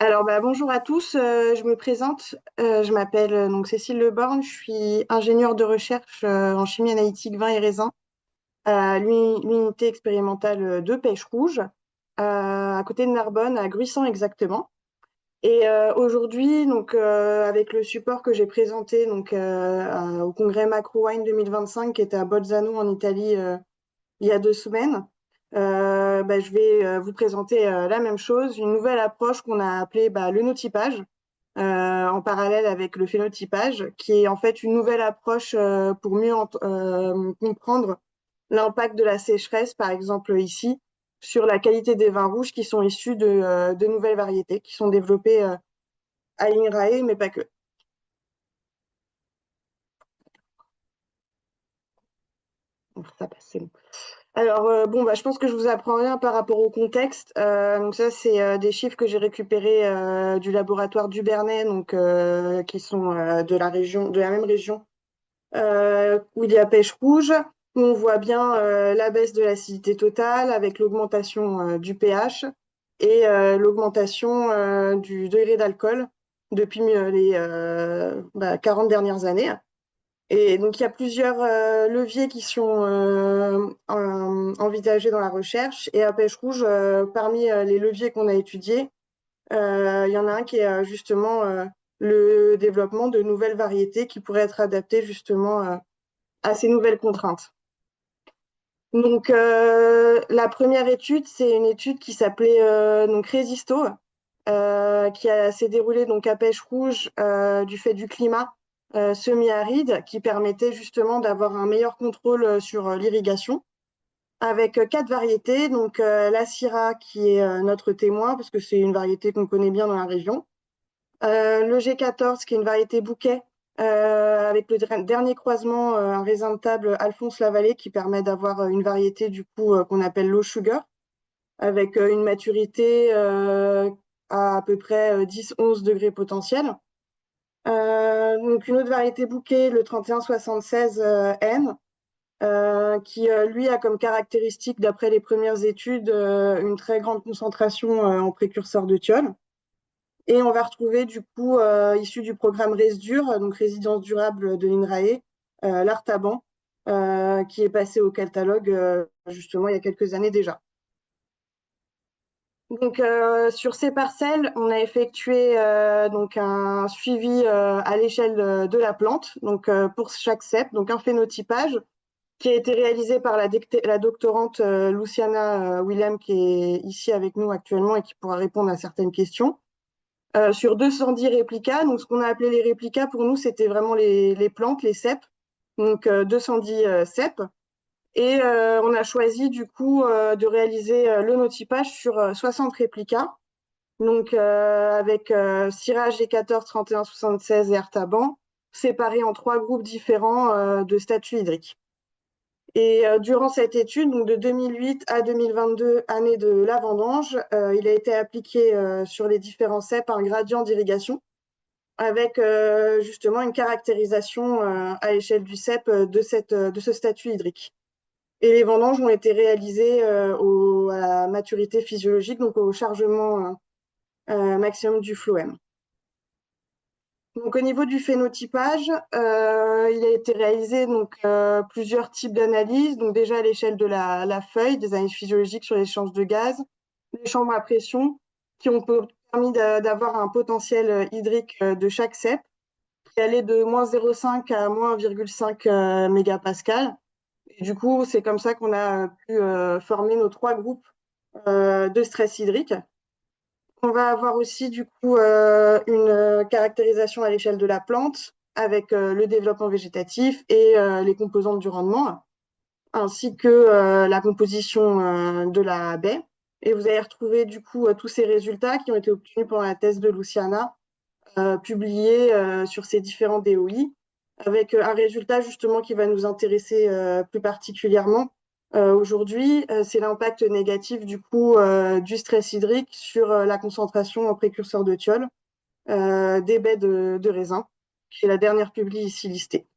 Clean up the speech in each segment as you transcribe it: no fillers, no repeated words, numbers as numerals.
Alors, bonjour à tous, je me présente, je m'appelle donc Cécile Leborgne, je suis ingénieure de recherche en chimie analytique vin et raisin à l'unité expérimentale de Pêche Rouge, à côté de Narbonne, à Gruissan exactement. Et aujourd'hui, donc, avec le support que j'ai présenté donc, au congrès Macro Wine 2025 qui était à Bolzano en Italie il y a 2 semaines. Je vais vous présenter la même chose, une nouvelle approche qu'on a appelée le notypage, en parallèle avec le phénotypage, qui est en fait une nouvelle approche pour mieux comprendre l'impact de la sécheresse, par exemple ici, sur la qualité des vins rouges qui sont issus de nouvelles variétés, qui sont développées à l'INRAE, mais pas que. Bon, ça passe, c'est bon. Alors, je pense que je vous apprends rien par rapport au contexte. Donc ça, c'est des chiffres que j'ai récupérés du laboratoire du Bernet, donc qui sont de la région, de la même région où il y a pêche rouge, où on voit bien la baisse de l'acidité totale avec l'augmentation du pH et l'augmentation du degré d'alcool depuis les 40 dernières années. Et donc, il y a plusieurs leviers qui sont envisagés dans la recherche. Et à Pêche Rouge, parmi les leviers qu'on a étudiés, il y en a un qui est justement le développement de nouvelles variétés qui pourraient être adaptées justement à ces nouvelles contraintes. Donc, la première étude, c'est une étude qui s'appelait donc Résisto, s'est déroulée donc à Pêche Rouge du fait du climat semi-aride, qui permettait justement d'avoir un meilleur contrôle sur l'irrigation, avec quatre variétés. Donc, la Syrah, qui est notre témoin, parce que c'est une variété qu'on connaît bien dans la région. Le G14, qui est une variété bouquet, avec le dernier croisement, un raisin de table Alphonse Lavallée, qui permet d'avoir une variété du coup qu'on appelle low sugar, avec une maturité à peu près 10-11 degrés potentiels. Donc une autre variété bouquet, le 3176 N, qui lui a comme caractéristique, d'après les premières études, une très grande concentration en précurseur de thiol. Et on va retrouver du coup, issu du programme RESDUR, donc résidence durable de l'INRAE, l'Artaban, qui est passé au catalogue justement il y a quelques années déjà. Donc sur ces parcelles, on a effectué donc un suivi à l'échelle de la plante, donc pour chaque cep, donc un phénotypage qui a été réalisé par la doctorante Luciana Willem, qui est ici avec nous actuellement et qui pourra répondre à certaines questions. Sur 210 réplicas, donc ce qu'on a appelé les réplicas, pour nous, c'était vraiment les plantes, les cèpes, donc 210 cèpes. Et on a choisi du coup de réaliser le notypage sur 60 réplicas, donc avec Syrah G14, 31, 76 et Artaban, séparés en trois groupes différents de statut hydrique. Et durant cette étude, donc de 2008 à 2022, année de la vendange, il a été appliqué sur les différents cèpes un gradient d'irrigation avec justement une caractérisation à l'échelle du cep de ce statut hydrique. Et les vendanges ont été réalisées à la maturité physiologique, donc au chargement maximum du phloème. Donc, au niveau du phénotypage, il a été réalisé donc, plusieurs types d'analyses. Donc, déjà à l'échelle de la feuille, des analyses physiologiques sur l'échange de gaz, les chambres à pression, qui ont permis d'avoir un potentiel hydrique de chaque cep, qui allait de moins 0,5 à moins 1,5 mégapascal. Et du coup, c'est comme ça qu'on a pu former nos trois groupes de stress hydrique. On va avoir aussi du coup une caractérisation à l'échelle de la plante avec le développement végétatif et les composantes du rendement, ainsi que la composition de la baie. Et vous allez retrouver du coup tous ces résultats qui ont été obtenus pendant la thèse de Luciana, publiés sur ces différents DOI, avec un résultat justement qui va nous intéresser plus particulièrement aujourd'hui, c'est l'impact négatif du coup du stress hydrique sur la concentration en précurseur de thiol des baies de raisin, qui est la dernière publiée ici listée.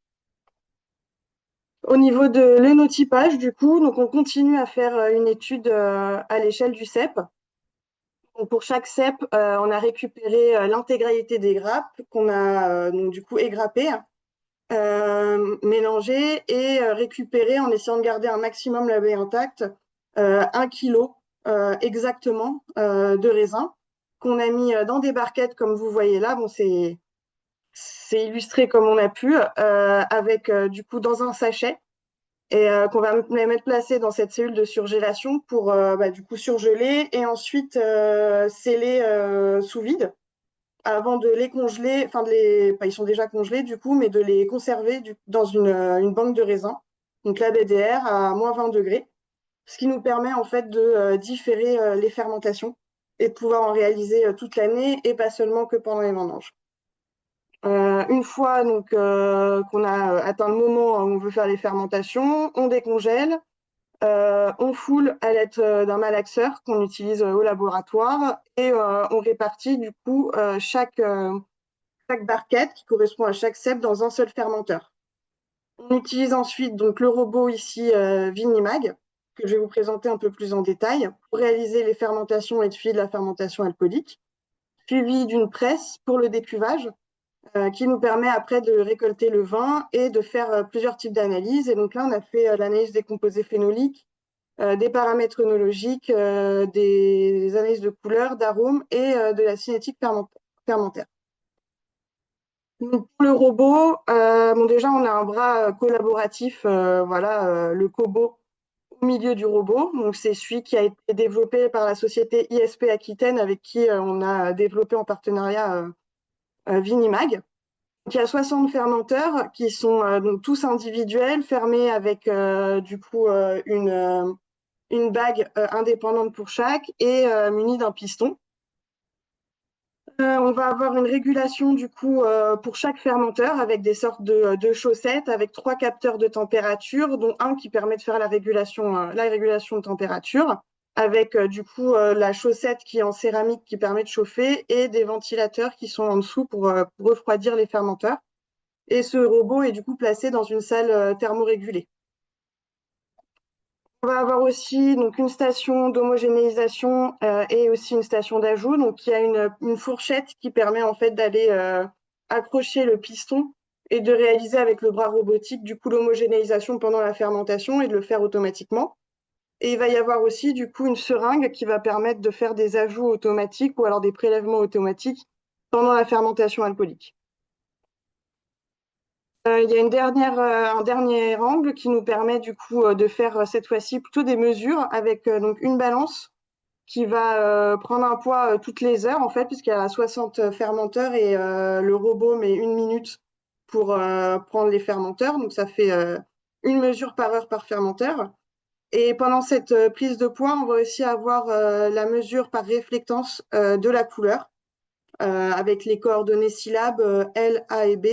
Au niveau de l'énotypage, du coup, donc on continue à faire une étude à l'échelle du cep. Donc, pour chaque cep, on a récupéré l'intégralité des grappes qu'on a donc, du coup égrappées, mélangées et récupérées en essayant de garder un maximum la baie intacte, 1 kilo exactement de raisin qu'on a mis dans des barquettes comme vous voyez là. Bon, c'est illustré comme on a pu, avec du coup dans un sachet et qu'on va mettre placé dans cette cellule de surgélation pour du coup surgeler et ensuite sceller sous vide avant de les congeler, enfin ils sont déjà congelés du coup, mais de les conserver dans une banque de raisins, donc la BDR à -20 degrés, ce qui nous permet en fait de différer les fermentations et de pouvoir en réaliser toute l'année et pas seulement que pendant les vendanges. Une fois donc qu'on a atteint le moment où on veut faire les fermentations, on décongèle, on foule à l'aide d'un malaxeur qu'on utilise au laboratoire et on répartit du coup chaque barquette qui correspond à chaque cep dans un seul fermenteur. On utilise ensuite donc le robot ici Vinimag, que je vais vous présenter un peu plus en détail, pour réaliser les fermentations et de suivi de la fermentation alcoolique, suivi d'une presse pour le décuvage, qui nous permet après de récolter le vin et de faire plusieurs types d'analyses. Et donc là, on a fait l'analyse des composés phénoliques, des paramètres œnologiques, des analyses de couleur, d'arômes et de la cinétique fermentaire. Donc, pour le robot, bon, déjà, on a un bras collaboratif, voilà, le Kobo au milieu du robot. Donc, c'est celui qui a été développé par la société ISP Aquitaine avec qui on a développé en partenariat Vinimag. Donc, il y a 60 fermenteurs qui sont donc tous individuels, fermés avec du coup une bague indépendante pour chaque et munis d'un piston. On va avoir une régulation du coup pour chaque fermenteur avec des sortes de chaussettes avec 3 capteurs de température, dont un qui permet de faire la régulation de température, avec du coup la chaussette qui est en céramique qui permet de chauffer et des ventilateurs qui sont en dessous pour refroidir les fermenteurs. Et ce robot est du coup placé dans une salle thermorégulée. On va avoir aussi donc une station d'homogénéisation et aussi une station d'ajout. Donc il y a une fourchette qui permet en fait d'aller accrocher le piston et de réaliser avec le bras robotique du coup l'homogénéisation pendant la fermentation et de le faire automatiquement. Et il va y avoir aussi du coup une seringue qui va permettre de faire des ajouts automatiques ou alors des prélèvements automatiques pendant la fermentation alcoolique. Il y a un dernier angle qui nous permet du coup de faire cette fois-ci plutôt des mesures avec donc une balance qui va prendre un poids toutes les heures en fait, puisqu'il y a 60 fermenteurs et le robot met 1 minute pour prendre les fermenteurs. Donc ça fait une mesure par heure par fermenteur. Et pendant cette prise de poids, on va aussi avoir la mesure par réflectance de la couleur avec les coordonnées syllabes L, A et B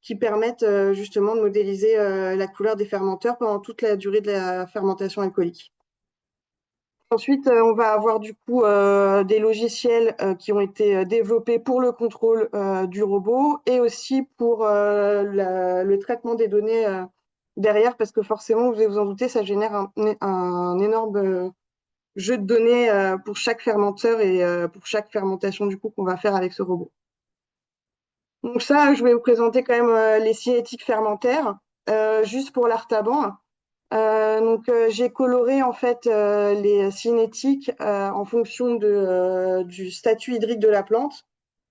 qui permettent justement de modéliser la couleur des fermenteurs pendant toute la durée de la fermentation alcoolique. Ensuite, on va avoir du coup des logiciels qui ont été développés pour le contrôle du robot et aussi pour le traitement des données derrière, parce que forcément, vous allez vous en douter, ça génère un énorme jeu de données pour chaque fermenteur et pour chaque fermentation du coup qu'on va faire avec ce robot. Donc ça, je vais vous présenter quand même les cinétiques fermentaires, juste pour l'artaban. J'ai coloré en fait les cinétiques en fonction du statut hydrique de la plante,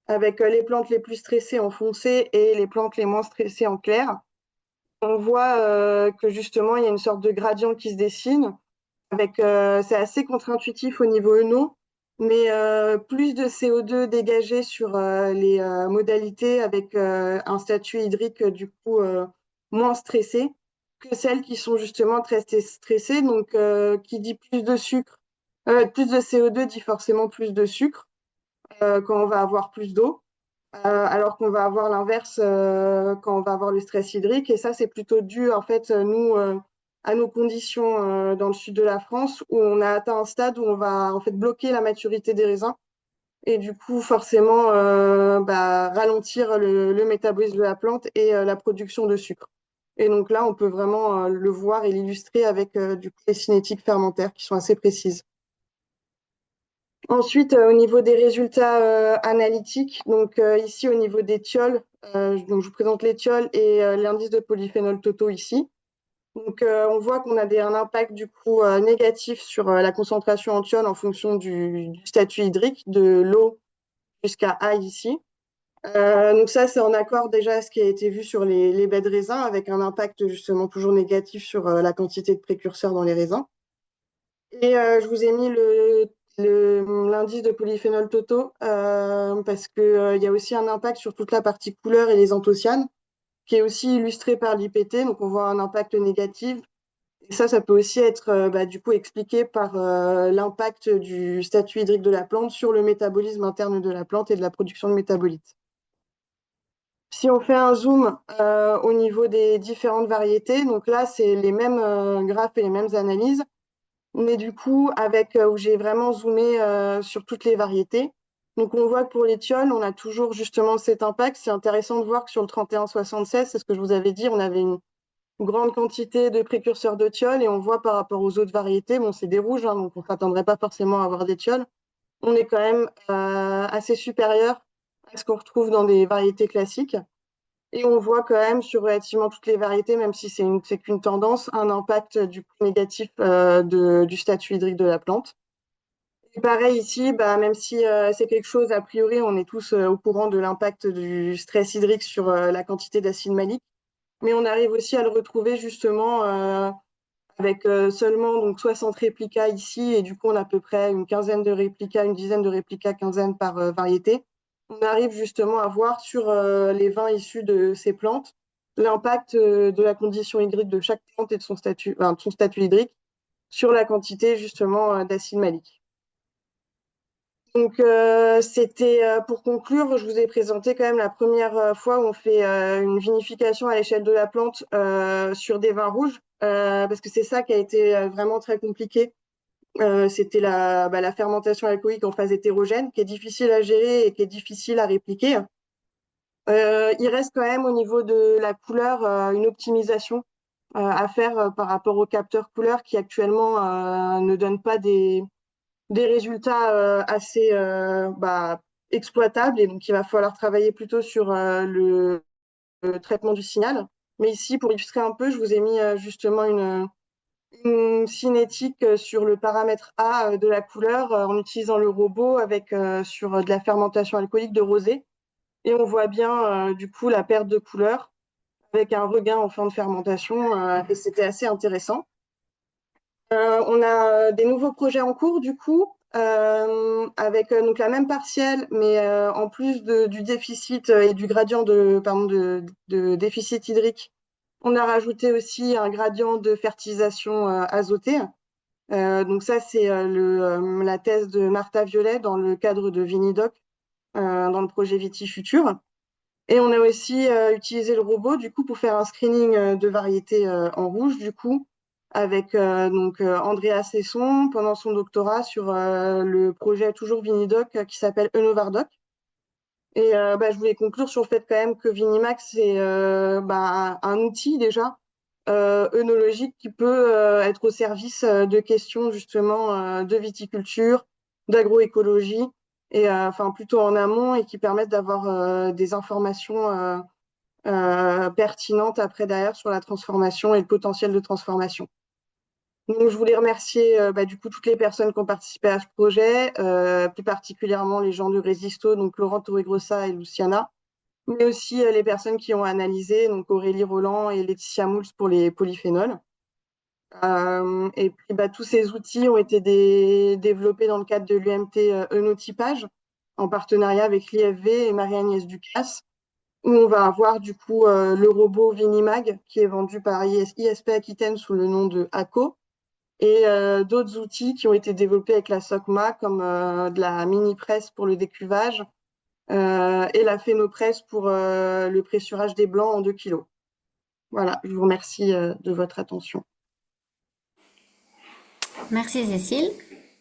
avec les plantes les plus stressées en foncé et les plantes les moins stressées en clair. On voit que justement il y a une sorte de gradient qui se dessine, avec c'est assez contre-intuitif au niveau ENO, mais plus de CO2 dégagé sur les modalités avec un statut hydrique du coup moins stressé que celles qui sont justement très stressées. Donc, qui dit plus de sucre, plus de CO2 dit forcément plus de sucre quand on va avoir plus d'eau, alors qu'on va avoir l'inverse quand on va avoir le stress hydrique. Et ça, c'est plutôt dû en fait nous à nos conditions dans le sud de la France où on a atteint un stade où on va en fait bloquer la maturité des raisins et du coup forcément ralentir le métabolisme de la plante et la production de sucre. Et donc là, on peut vraiment le voir et l'illustrer avec du coup, les cinétiques fermentaires qui sont assez précises. Ensuite, au niveau des résultats analytiques, donc ici au niveau des thiols, donc je vous présente les thiols et l'indice de polyphénol totaux ici. Donc on voit qu'on a un impact du coup négatif sur la concentration en thiols en fonction du statut hydrique, de l'eau jusqu'à A ici. Donc ça, c'est en accord déjà à ce qui a été vu sur les baies de raisin, avec un impact justement toujours négatif sur la quantité de précurseurs dans les raisins. Et je vous ai mis l'indice de polyphénol totaux parce qu'il y a aussi un impact sur toute la partie couleur et les anthocyanes, qui est aussi illustré par l'IPT. Donc on voit un impact négatif. Et ça peut aussi être du coup expliqué par l'impact du statut hydrique de la plante sur le métabolisme interne de la plante et de la production de métabolites. Si on fait un zoom au niveau des différentes variétés, donc là, c'est les mêmes graphes et les mêmes analyses, mais du coup, avec où j'ai vraiment zoomé sur toutes les variétés. Donc, on voit que pour les thiols, on a toujours justement cet impact. C'est intéressant de voir que sur le 3176, c'est ce que je vous avais dit, on avait une grande quantité de précurseurs de thiols et on voit par rapport aux autres variétés, bon, c'est des rouges, hein, donc on ne s'attendrait pas forcément à avoir des thiols. On est quand même assez supérieur à ce qu'on retrouve dans des variétés classiques. Et on voit quand même sur relativement toutes les variétés, même si c'est qu'une tendance, un impact du coup négatif du statut hydrique de la plante. Et pareil ici, même si c'est quelque chose, a priori, on est tous au courant de l'impact du stress hydrique sur la quantité d'acide malique, mais on arrive aussi à le retrouver justement avec seulement donc 60 réplicas ici, et du coup on a à peu près une quinzaine de réplicas, une dizaine de réplicas, quinzaine par variété. On arrive justement à voir sur les vins issus de ces plantes l'impact de la condition hydrique de chaque plante et de son statut hydrique sur la quantité justement d'acide malique. Donc c'était pour conclure, je vous ai présenté quand même la première fois où on fait une vinification à l'échelle de la plante sur des vins rouges, parce que c'est ça qui a été vraiment très compliqué. C'était la fermentation alcoolique en phase hétérogène, qui est difficile à gérer et qui est difficile à répliquer. Il reste quand même au niveau de la couleur une optimisation à faire par rapport aux capteurs couleurs qui actuellement ne donnent pas des résultats assez exploitables, et donc il va falloir travailler plutôt sur le traitement du signal. Mais ici, pour illustrer un peu, je vous ai mis justement une cinétique sur le paramètre A de la couleur en utilisant le robot avec sur de la fermentation alcoolique de rosé. Et on voit bien du coup la perte de couleur avec un regain en fin de fermentation et c'était assez intéressant. On a des nouveaux projets en cours du coup avec donc la même partielle, mais en plus du déficit et du gradient de déficit hydrique, on a rajouté aussi un gradient de fertilisation azotée. Donc ça, c'est la thèse de Martha Violet dans le cadre de Vinidoc, dans le projet Vitifutur. Et on a aussi utilisé le robot du coup pour faire un screening de variétés en rouge du coup avec Andrea Cesson pendant son doctorat sur le projet toujours Vinidoc qui s'appelle Enovardoc. Et je voulais conclure sur le fait quand même que Vinimax c'est un outil déjà œnologique qui peut être au service de questions justement de viticulture, d'agroécologie et enfin plutôt en amont et qui permettent d'avoir des informations pertinentes après derrière sur la transformation et le potentiel de transformation. Donc, je voulais remercier du coup toutes les personnes qui ont participé à ce projet, plus particulièrement les gens de Resisto, donc Laurent Torregrossa et Luciana, mais aussi les personnes qui ont analysé, donc Aurélie Roland et Laetitia Mouls pour les polyphénols. Et puis tous ces outils ont été développés dans le cadre de l'UMT Enotypage, en partenariat avec l'IFV et Marie-Agnès Ducasse, où on va avoir du coup le robot Vinimag qui est vendu par ISP Aquitaine sous le nom de ACO, et d'autres outils qui ont été développés avec la SOCMA, comme de la mini-presse pour le décuvage et la phénopresse pour le pressurage des blancs en 2 kilos. Voilà, je vous remercie de votre attention. Merci Cécile.